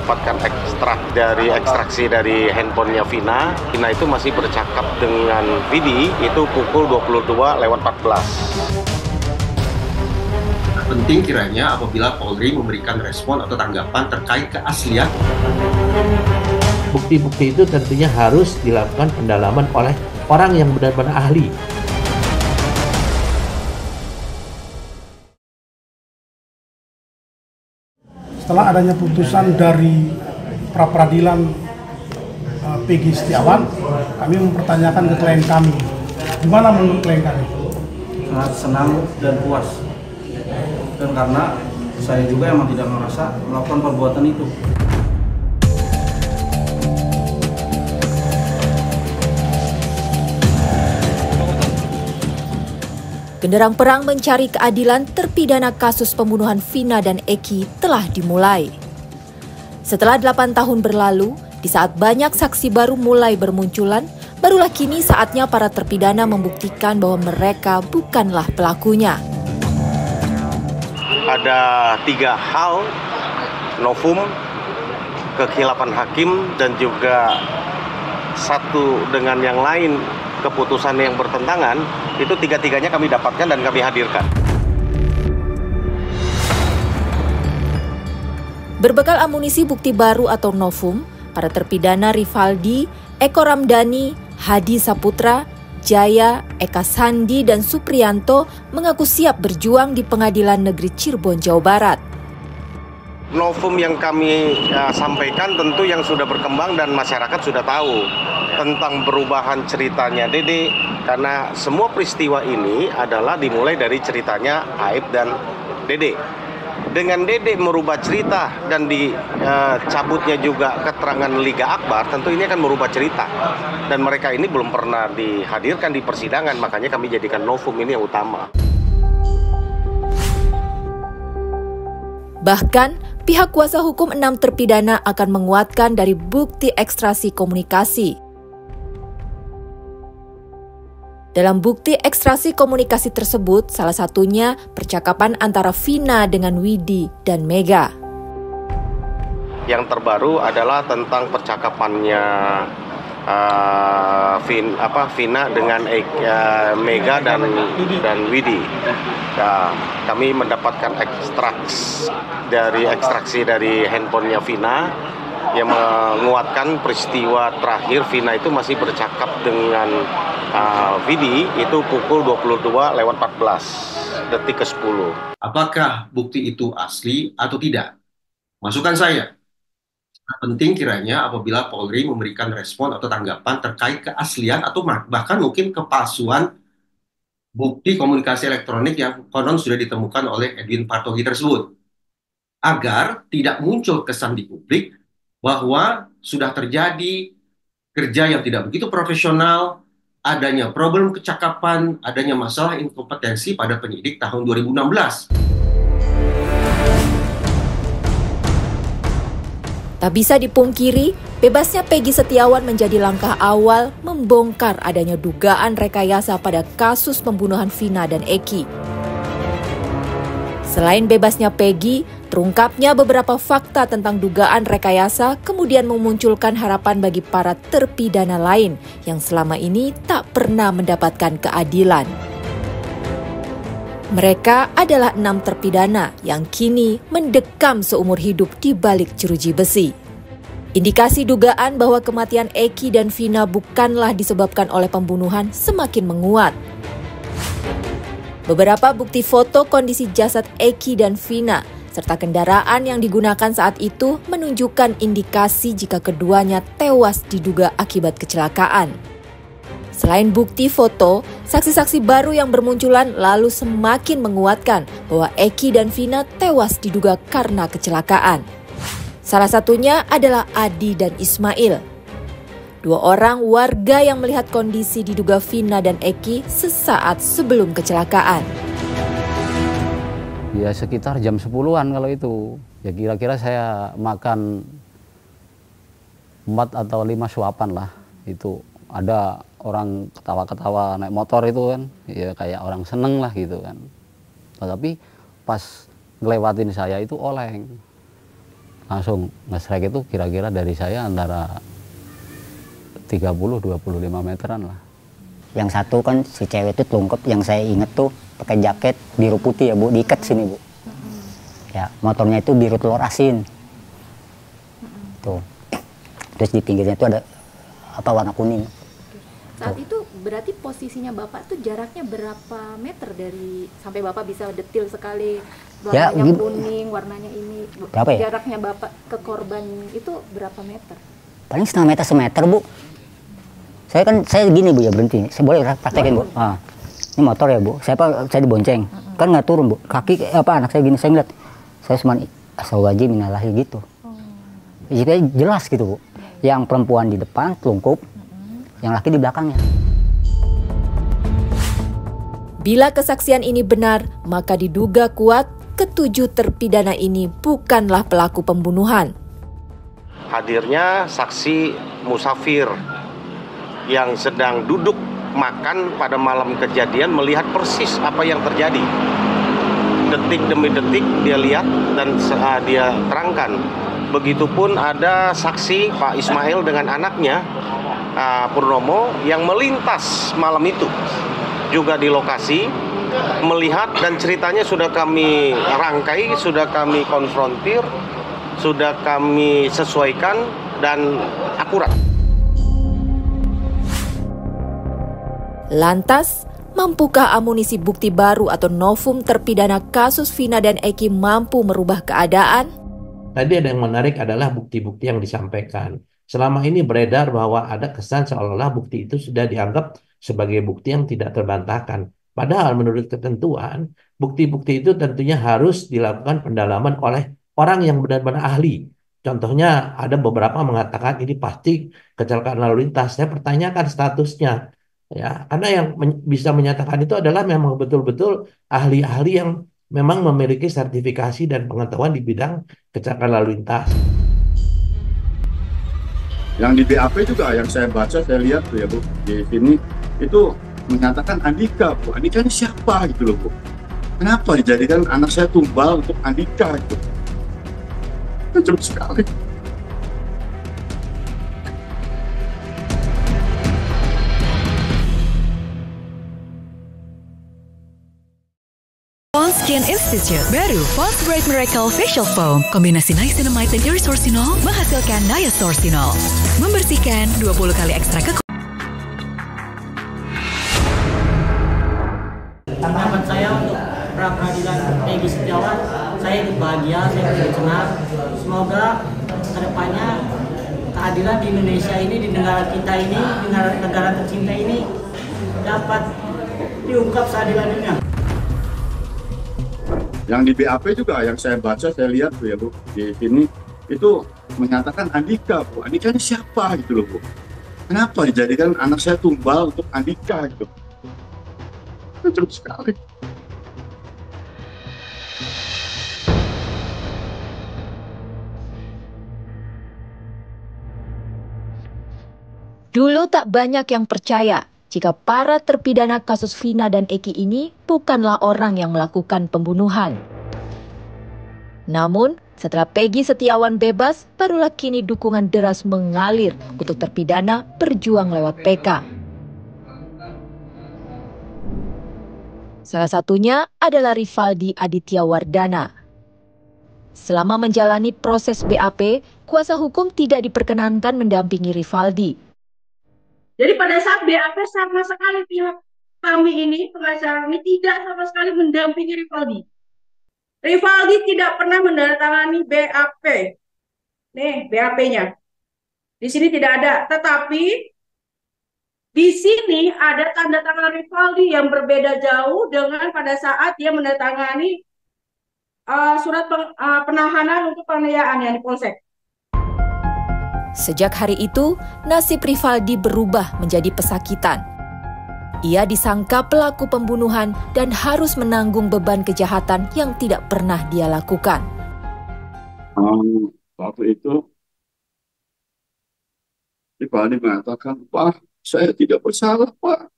mendapatkan ekstraksi dari handphonenya Vina. Vina itu masih bercakap dengan Vidi itu pukul 22:14. Penting kiranya apabila Polri memberikan respon atau tanggapan terkait keaslian. Bukti-bukti itu tentunya harus dilakukan pendalaman oleh orang yang benar-benar ahli. Setelah adanya putusan dari pra-peradilan Peggy Setiawan, kami mempertanyakan ke klien kami. Gimana menurut klien kami? Sangat senang dan puas. Dan karena saya juga emang tidak merasa melakukan perbuatan itu. Genderang perang mencari keadilan terpidana kasus pembunuhan Vina dan Eki telah dimulai. Setelah 8 tahun berlalu, di saat banyak saksi baru mulai bermunculan, barulah kini saatnya para terpidana membuktikan bahwa mereka bukanlah pelakunya. Ada 3 hal, novum, kekhilapan hakim, dan juga satu dengan yang lain keputusan yang bertentangan, itu 3-tiganya kami dapatkan dan kami hadirkan. Berbekal amunisi bukti baru atau novum, para terpidana Rivaldi, Eko Ramdhani, Hadi Saputra, Jaya, Eka Sandi, dan Supriyanto mengaku siap berjuang di Pengadilan Negeri Cirebon, Jawa Barat. Novum yang kami sampaikan tentu yang sudah berkembang dan masyarakat sudah tahu tentang perubahan ceritanya Dede, karena semua peristiwa ini adalah dimulai dari ceritanya Aib dan Dede. Dengan Dede merubah cerita dan dicabutnya juga keterangan Liga Akbar, tentu ini akan merubah cerita. Dan mereka ini belum pernah dihadirkan di persidangan, makanya kami jadikan novum ini yang utama. Bahkan, pihak kuasa hukum 6 terpidana akan menguatkan dari bukti ekstrasi komunikasi. Dalam bukti ekstrasi komunikasi tersebut, salah satunya percakapan antara Vina dengan Widi dan Mega. Yang terbaru adalah tentang percakapannya Vina dengan Mega dan Widi. Nah, kami mendapatkan ekstraksi dari handphonenya Vina yang menguatkan peristiwa terakhir Vina itu masih bercakap dengan Vidi itu pukul 22:14 detik ke-10. Apakah bukti itu asli atau tidak? Masukan saya. Penting kiranya apabila Polri memberikan respon atau tanggapan terkait keaslian atau bahkan mungkin kepalsuan bukti komunikasi elektronik yang konon sudah ditemukan oleh Edwin Partogi tersebut. Agar tidak muncul kesan di publik bahwa sudah terjadi kerja yang tidak begitu profesional, adanya problem kecakapan, adanya masalah inkompetensi pada penyidik tahun 2016. Tak bisa dipungkiri, bebasnya Peggy Setiawan menjadi langkah awal membongkar adanya dugaan rekayasa pada kasus pembunuhan Vina dan Eki. Selain bebasnya Peggy, terungkapnya beberapa fakta tentang dugaan rekayasa kemudian memunculkan harapan bagi para terpidana lain yang selama ini tak pernah mendapatkan keadilan. Mereka adalah 6 terpidana yang kini mendekam seumur hidup di balik jeruji besi. Indikasi dugaan bahwa kematian Eki dan Vina bukanlah disebabkan oleh pembunuhan semakin menguat. Beberapa bukti foto kondisi jasad Eki dan Vina serta kendaraan yang digunakan saat itu menunjukkan indikasi jika keduanya tewas diduga akibat kecelakaan. Selain bukti foto, saksi-saksi baru yang bermunculan lalu semakin menguatkan bahwa Eki dan Vina tewas diduga karena kecelakaan. Salah satunya adalah Adi dan Ismail. 2 orang warga yang melihat kondisi diduga Vina dan Eki sesaat sebelum kecelakaan. Ya sekitar jam 10-an kalau itu. Ya kira-kira saya makan 4 atau 5 suapan lah. Itu ada orang ketawa-ketawa naik motor itu kan, ya kayak orang seneng lah gitu kan. Tapi pas ngelewatin saya itu oleng. langsung nge-strike itu kira-kira dari saya antara 30-25 meteran lah. Yang satu kan si cewek itu telungkep, yang saya inget tuh pakai jaket biru putih ya Bu, diikat sini Bu. Ya, motornya itu biru telur asin. Tuh. Terus di pinggirnya itu ada apa warna kuning. Saat itu berarti posisinya Bapak tuh jaraknya berapa meter dari sampai Bapak bisa detil sekali Ya, warnanya kuning, warnanya ini. Berapa ya? Jaraknya Bapak ke korban itu berapa meter? Paling setengah meter, semeter Bu. Saya gini Bu ya, berhenti. Saya boleh praktekin Bu. Ah, ini motor ya Bu. Saya dibonceng. Kan nggak turun Bu. Kaki anak saya gini, saya ngeliat. Saya cuma astagfirullahaladzim minalahi gitu. Jadi jelas gitu Bu. Yang perempuan di depan telungkup, yang laki di belakangnya. Bila kesaksian ini benar, maka diduga kuat ketujuh terpidana ini bukanlah pelaku pembunuhan. Hadirnya saksi musafir yang sedang duduk makan pada malam kejadian melihat persis apa yang terjadi. Detik demi detik dia lihat dan dia terangkan. Begitupun ada saksi Pak Ismail dengan anaknya Purnomo yang melintas malam itu juga di lokasi melihat, dan ceritanya sudah kami rangkai, sudah kami konfrontir, sudah kami sesuaikan dan akurat. Lantas, mampukah amunisi bukti baru atau novum terpidana kasus Vina dan Eki mampu merubah keadaan? Tadi ada yang menarik adalah bukti-bukti yang disampaikan. Selama ini beredar bahwa ada kesan seolah-olah bukti itu sudah dianggap sebagai bukti yang tidak terbantahkan. Padahal menurut ketentuan, bukti-bukti itu tentunya harus dilakukan pendalaman oleh orang yang benar-benar ahli. Contohnya ada beberapa mengatakan ini pasti kecelakaan lalu lintas. Saya pertanyakan statusnya. Ya, karena yang bisa menyatakan itu adalah memang betul-betul ahli-ahli yang memang memiliki sertifikasi dan pengetahuan di bidang kecelakaan lalu lintas. Yang di BAP juga yang saya baca, saya lihat tuh ya Bu, di sini itu menyatakan Andika Bu. Andika ini siapa gitu loh Bu. Kenapa dijadikan anak saya tumbal untuk Andika gitu. Kejam sekali. Pond's Skin Institute baru Pond's Bright Miracle Facial Foam, kombinasi niacinamide dan irisorcinol menghasilkan diasorcinol, membersihkan 20 kali ekstra Harapan saya untuk pra peradilan Peggy Setiawan, saya ikut bahagia, saya ikut senang. Semoga kedepannya keadilan di Indonesia ini, di negara kita ini, di negara tercinta ini dapat diungkap seadil-adilnya. Yang di BAP juga yang saya baca, saya lihat tuh ya Bu, di sini itu menyatakan Andika Bu. Andika ini siapa gitu loh Bu. Kenapa dijadikan anak saya tumbal untuk Andika gitu. Kejam sekali. Dulu tak banyak yang percaya jika para terpidana kasus Vina dan Eki ini bukanlah orang yang melakukan pembunuhan. Namun, setelah Peggy Setiawan bebas, barulah kini dukungan deras mengalir untuk terpidana berjuang lewat PK. Salah satunya adalah Rivaldi Aditya Wardana. Selama menjalani proses BAP, kuasa hukum tidak diperkenankan mendampingi Rivaldi. Jadi pada saat BAP sama sekali pihak kami ini, pengacara kami tidak sama sekali mendampingi Rivaldi. Rivaldi tidak pernah menandatangani BAP. Nih BAP-nya. Di sini tidak ada, tetapi di sini ada tanda tangan Rivaldi yang berbeda jauh dengan pada saat dia menandatangani surat penahanan untuk penganiayaan yang di Polsek. Sejak hari itu, nasib Rivaldi berubah menjadi pesakitan. Ia disangka pelaku pembunuhan dan harus menanggung beban kejahatan yang tidak pernah dia lakukan. Waktu itu, Rivaldi mengatakan, Pak, saya tidak bersalah, Pak.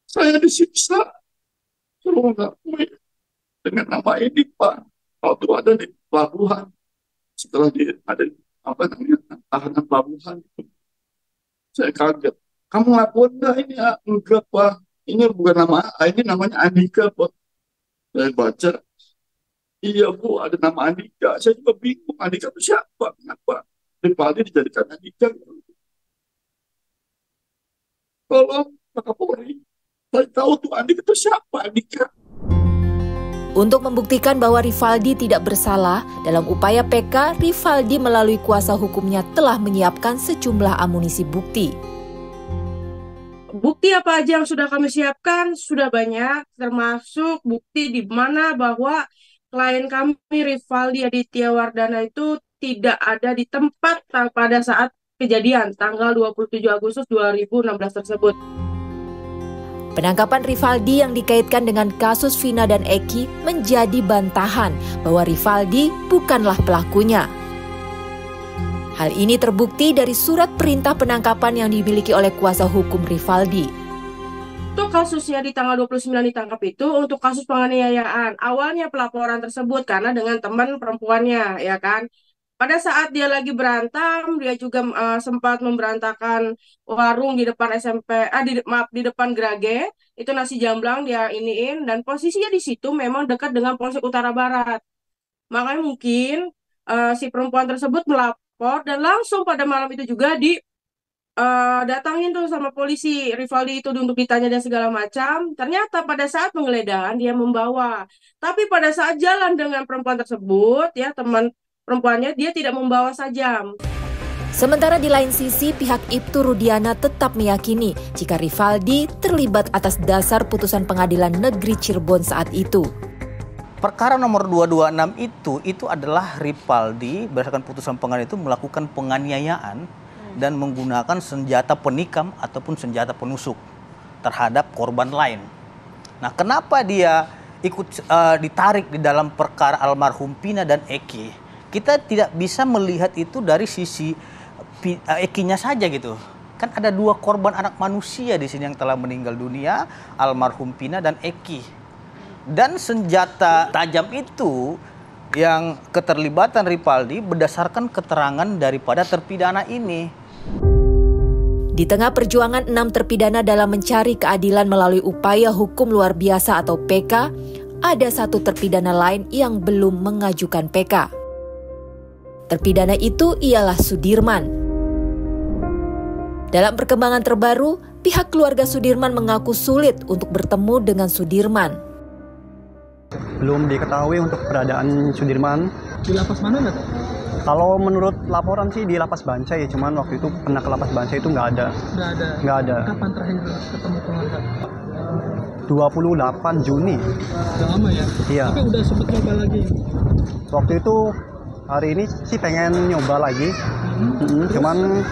Saya disiksa. Suruh mengakui dengan nama ini, Pak. Waktu ada di pelabuhan. setelah dia ada apa namanya tahanan pelabuhan, saya kaget. Kamu lapor nggak ini? Ah, enggak Pak, ini bukan nama, ini namanya Andika Pak. Saya baca, iya Bu, ada nama Andika. Saya juga bingung, Andika itu siapa? Kenapa Rivaldi dijadikan Andika? Tolong Pak Kapolri, saya tahu tuh Andika itu siapa, Andika. Untuk membuktikan bahwa Rivaldi tidak bersalah, dalam upaya PK, Rivaldi melalui kuasa hukumnya telah menyiapkan sejumlah amunisi bukti. Bukti apa aja yang sudah kami siapkan? Sudah banyak, termasuk bukti di mana bahwa klien kami Rivaldi Aditya Wardana itu tidak ada di tempat pada saat kejadian tanggal 27 Agustus 2016 tersebut. Penangkapan Rivaldi yang dikaitkan dengan kasus Vina dan Eki menjadi bantahan bahwa Rivaldi bukanlah pelakunya. Hal ini terbukti dari surat perintah penangkapan yang dimiliki oleh kuasa hukum Rivaldi. Untuk kasusnya di tanggal 29 ditangkap itu untuk kasus penganiayaan. Awalnya pelaporan tersebut karena dengan teman perempuannya, ya kan. Pada saat dia lagi berantem, dia juga sempat memberantakan warung di depan di depan Grage, itu nasi jamblang dia iniin, dan posisinya di situ memang dekat dengan Polsek Utara Barat. Makanya mungkin si perempuan tersebut melapor dan langsung pada malam itu juga datangin tuh sama polisi Rivaldi itu untuk ditanya dan segala macam. Ternyata pada saat penggeledahan dia membawa, tapi pada saat jalan dengan perempuan tersebut, ya teman perempuannya, dia tidak membawa sajam. Sementara di lain sisi, pihak Ibtu Rudiana tetap meyakini jika Rivaldi terlibat atas dasar putusan Pengadilan Negeri Cirebon saat itu. Perkara nomor 226 itu adalah Rivaldi berdasarkan putusan pengadilan itu melakukan penganiayaan dan menggunakan senjata penikam ataupun senjata penusuk terhadap korban lain. Nah, kenapa dia ikut ditarik di dalam perkara almarhum Vina dan Eki? Kita tidak bisa melihat itu dari sisi Ekinya saja gitu. Kan ada dua korban anak manusia di sini yang telah meninggal dunia, almarhum Vina dan Eki. Dan senjata tajam itu yang keterlibatan Rivaldi berdasarkan keterangan daripada terpidana ini. Di tengah perjuangan 6 terpidana dalam mencari keadilan melalui upaya hukum luar biasa atau PK, ada satu terpidana lain yang belum mengajukan PK. Terpidana itu ialah Sudirman. Dalam perkembangan terbaru, pihak keluarga Sudirman mengaku sulit untuk bertemu dengan Sudirman. Belum diketahui untuk keberadaan Sudirman. Di lapas mana nggak? Kalau menurut laporan sih di Lapas Bancai, cuman waktu itu pernah ke Lapas Bancai itu nggak ada. Nggak ada. Kapan terakhir ketemu keluarga? 28 Juni. Udah lama ya? Iya. Tapi udah sempet nyoba lagi? Waktu itu hari ini sih pengen nyoba lagi, cuman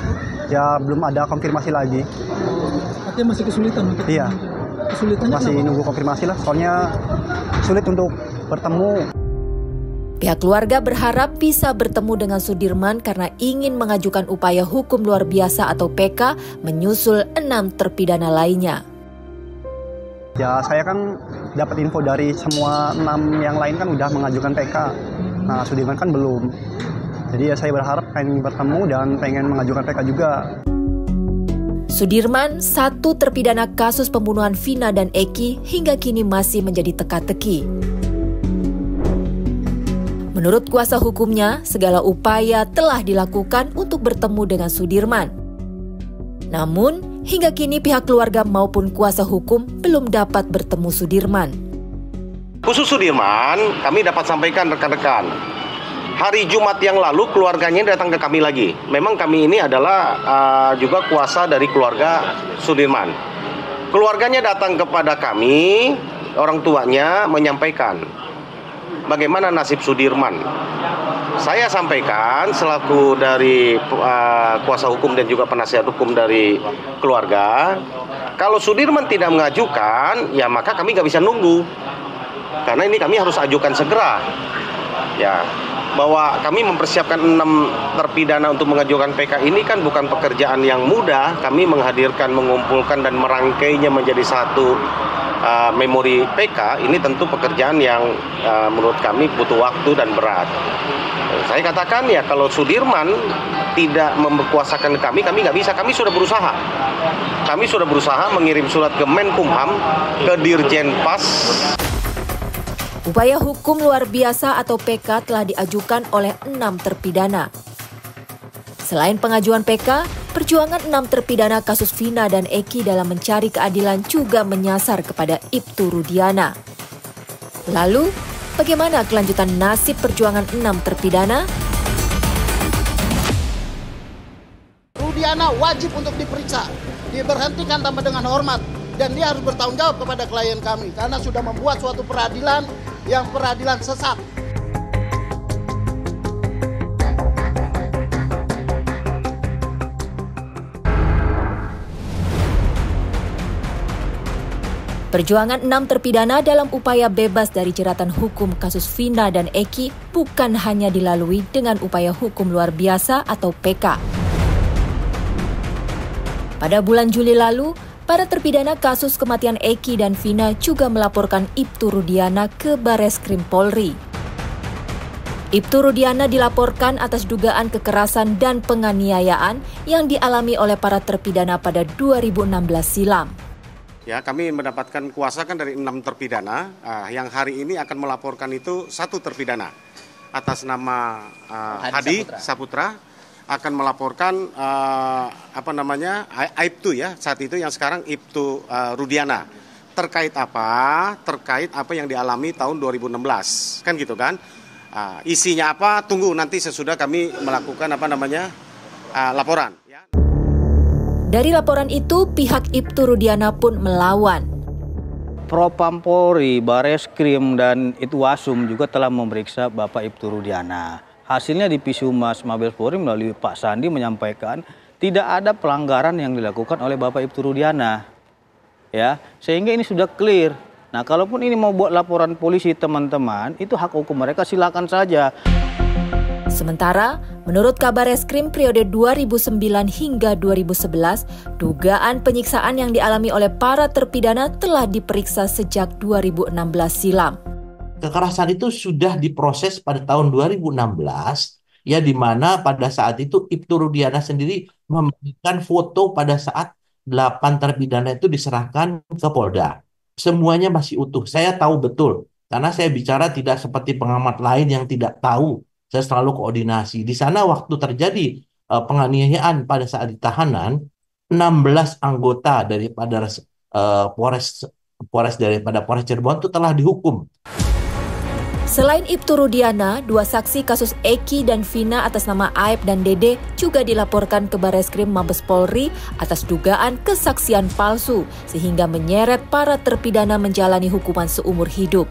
ya belum ada konfirmasi lagi. Artinya masih kesulitan? Iya. Kesulitannya masih kenapa? Nunggu konfirmasi lah, soalnya sulit untuk bertemu. Pihak keluarga berharap bisa bertemu dengan Sudirman karena ingin mengajukan upaya hukum luar biasa atau PK menyusul 6 terpidana lainnya. Ya saya kan dapat info dari semua 6 yang lain kan udah mengajukan PK. Nah Sudirman kan belum. Jadi ya saya berharap pengen bertemu dan pengen mengajukan PK juga. Sudirman, satu terpidana kasus pembunuhan Vina dan Eki, hingga kini masih menjadi teka-teki. Menurut kuasa hukumnya, segala upaya telah dilakukan untuk bertemu dengan Sudirman. Namun, hingga kini pihak keluarga maupun kuasa hukum belum dapat bertemu Sudirman. Khusus Sudirman, kami dapat sampaikan rekan-rekan. Hari Jumat yang lalu keluarganya datang ke kami lagi. Memang kami ini adalah juga kuasa dari keluarga Sudirman. Keluarganya datang kepada kami, orang tuanya menyampaikan bagaimana nasib Sudirman. Saya sampaikan selaku dari kuasa hukum dan juga penasihat hukum dari keluarga, kalau Sudirman tidak mengajukan, ya maka kami nggak bisa nunggu. Karena ini kami harus ajukan segera. Ya, bahwa kami mempersiapkan 6 terpidana untuk mengajukan PK ini kan bukan pekerjaan yang mudah. Kami menghadirkan, mengumpulkan dan merangkainya menjadi satu memori PK ini tentu pekerjaan yang menurut kami butuh waktu dan berat. Saya katakan ya, kalau Sudirman tidak memberkuasakan kami nggak bisa. Kami sudah berusaha. Kami sudah berusaha mengirim surat ke Menkumham, ke Dirjen Pas. Upaya hukum luar biasa atau PK telah diajukan oleh 6 terpidana. Selain pengajuan PK, perjuangan 6 terpidana kasus Vina dan Eki dalam mencari keadilan juga menyasar kepada Ibtu Rudiana. Lalu, bagaimana kelanjutan nasib perjuangan 6 terpidana? Rudiana wajib untuk diperiksa, diberhentikan tanpa dengan hormat, dan dia harus bertanggung jawab kepada klien kami karena sudah membuat suatu peradilan yang peradilan sesat. Perjuangan 6 terpidana dalam upaya bebas dari jeratan hukum kasus Vina dan Eki bukan hanya dilalui dengan upaya hukum luar biasa atau PK. Pada bulan Juli lalu, para terpidana kasus kematian Eki dan Vina juga melaporkan Ibtu Rudiana ke Bareskrim Polri. Ibtu Rudiana dilaporkan atas dugaan kekerasan dan penganiayaan yang dialami oleh para terpidana pada 2016 silam. Ya, kami mendapatkan kuasa kan dari 6 terpidana, yang hari ini akan melaporkan itu 1 terpidana atas nama Hadi Saputra akan melaporkan Aibtu ya, saat itu yang sekarang Ibtu Rudiana. Terkait apa yang dialami tahun 2016, kan gitu kan? Isinya apa? Tunggu nanti sesudah kami melakukan laporan. Dari laporan itu, pihak Ibtu Rudiana pun melawan. Propam Polri, Bareskrim, dan Itwasum juga telah memeriksa Bapak Ibtu Rudiana. Hasilnya Divisi Humas Mabes Polri melalui Pak Sandi menyampaikan tidak ada pelanggaran yang dilakukan oleh Bapak Ibtu Rudiana. Ya, sehingga ini sudah clear. Nah, kalaupun ini mau buat laporan polisi teman-teman, itu hak hukum mereka, silakan saja. Sementara, menurut Kabareskrim periode 2009 hingga 2011, dugaan penyiksaan yang dialami oleh para terpidana telah diperiksa sejak 2016 silam. Kekerasan itu sudah diproses pada tahun 2016, ya, di mana pada saat itu Ibtu Rudiana sendiri memberikan foto pada saat 8 terpidana itu diserahkan ke Polda. Semuanya masih utuh. Saya tahu betul, karena saya bicara tidak seperti pengamat lain yang tidak tahu. Saya selalu koordinasi. Di sana waktu terjadi penganiayaan pada saat ditahanan, 16 anggota daripada Polres Cirebon itu telah dihukum. Selain Ibtu Rudiana, 2 saksi kasus Eki dan Vina atas nama Aib dan Dede juga dilaporkan ke Bareskrim Mabes Polri atas dugaan kesaksian palsu sehingga menyeret para terpidana menjalani hukuman seumur hidup.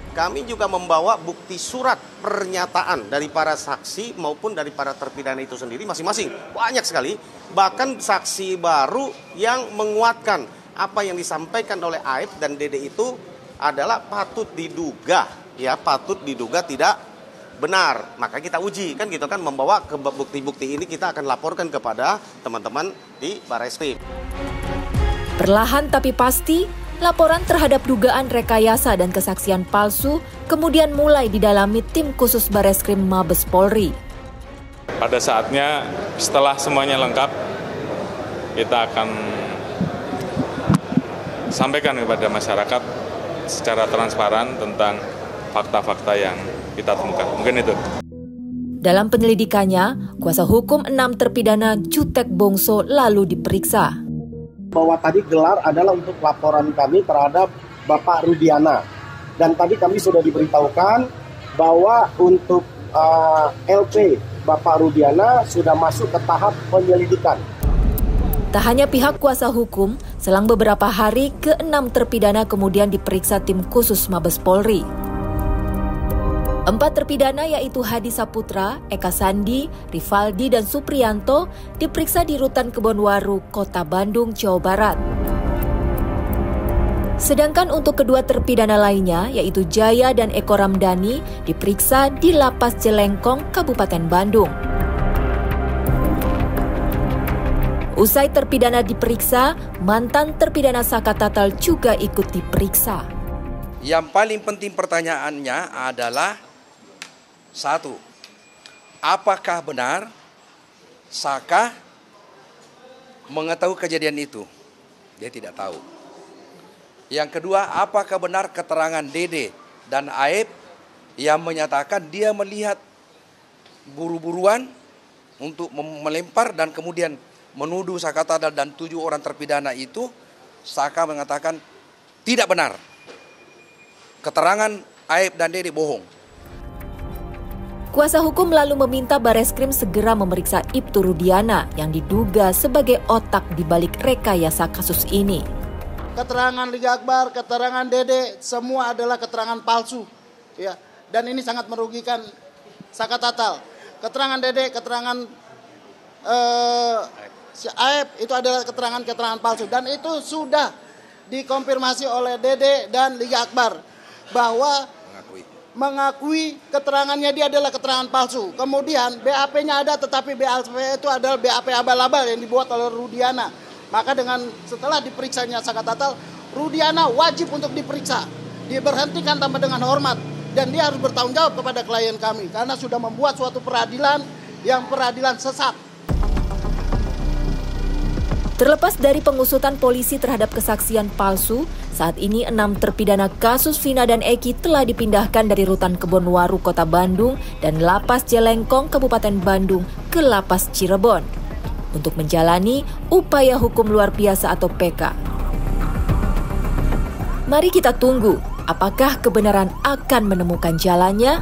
Kami juga membawa bukti surat pernyataan dari para saksi maupun dari para terpidana itu sendiri masing-masing. Banyak sekali, bahkan saksi baru yang menguatkan apa yang disampaikan oleh Aib dan Dede itu adalah patut diduga tidak benar. Maka kita uji, kan gitu kan, membawa ke bukti-bukti ini kita akan laporkan kepada teman-teman di Bareskrim. Perlahan tapi pasti, laporan terhadap dugaan rekayasa dan kesaksian palsu kemudian mulai didalami tim khusus Bareskrim Mabes Polri. Pada saatnya, setelah semuanya lengkap, kita akan sampaikan kepada masyarakat secara transparan tentang fakta-fakta yang kita temukan. Mungkin itu. Dalam penyelidikannya, kuasa hukum 6 terpidana Jutek Bongso lalu diperiksa. Bahwa tadi gelar adalah untuk laporan kami terhadap Bapak Rudiana. Dan tadi kami sudah diberitahukan bahwa untuk LP Bapak Rudiana sudah masuk ke tahap penyelidikan. Tak hanya pihak kuasa hukum, selang beberapa hari ke-6 terpidana kemudian diperiksa tim khusus Mabes Polri. 4 terpidana yaitu Hadi Saputra, Eka Sandi, Rivaldi, dan Supriyanto diperiksa di Rutan Kebonwaru, Kota Bandung, Jawa Barat. Sedangkan untuk kedua terpidana lainnya yaitu Jaya dan Eko Ramdhani diperiksa di Lapas Jelengkong, Kabupaten Bandung. Usai terpidana diperiksa, mantan terpidana Saka Tatal juga ikut diperiksa. Yang paling penting pertanyaannya adalah 1. apakah benar Saka mengetahui kejadian itu? Dia tidak tahu. Yang kedua, apakah benar keterangan Dede dan Aep yang menyatakan dia melihat buru-buruan untuk melempar dan kemudian menuduh Saka Tadal dan 7 orang terpidana itu? Saka mengatakan tidak benar. Keterangan Aep dan Dede bohong. Kuasa hukum lalu meminta Bareskrim segera memeriksa Ibtu Rudiana yang diduga sebagai otak di balik rekayasa kasus ini. Keterangan Liga Akbar, keterangan Dede, semua adalah keterangan palsu. Ya, dan ini sangat merugikan Saka Tatal. Keterangan Dede, keterangan Aep itu adalah keterangan palsu. Dan itu sudah dikonfirmasi oleh Dede dan Liga Akbar bahwa mengakui keterangannya dia adalah keterangan palsu. Kemudian BAP-nya ada, tetapi BAP itu adalah BAP abal-abal yang dibuat oleh Rudiana. Maka setelah diperiksanya Saka Tatal, Rudiana wajib untuk diperiksa, diberhentikan tanpa dengan hormat, dan dia harus bertanggung jawab kepada klien kami karena sudah membuat suatu peradilan yang peradilan sesat. Terlepas dari pengusutan polisi terhadap kesaksian palsu, saat ini 6 terpidana kasus Vina dan Eki telah dipindahkan dari Rutan Kebonwaru, Kota Bandung dan Lapas Jelengkong, Kabupaten Bandung ke Lapas Cirebon untuk menjalani upaya hukum luar biasa atau PK. Mari kita tunggu, apakah kebenaran akan menemukan jalannya?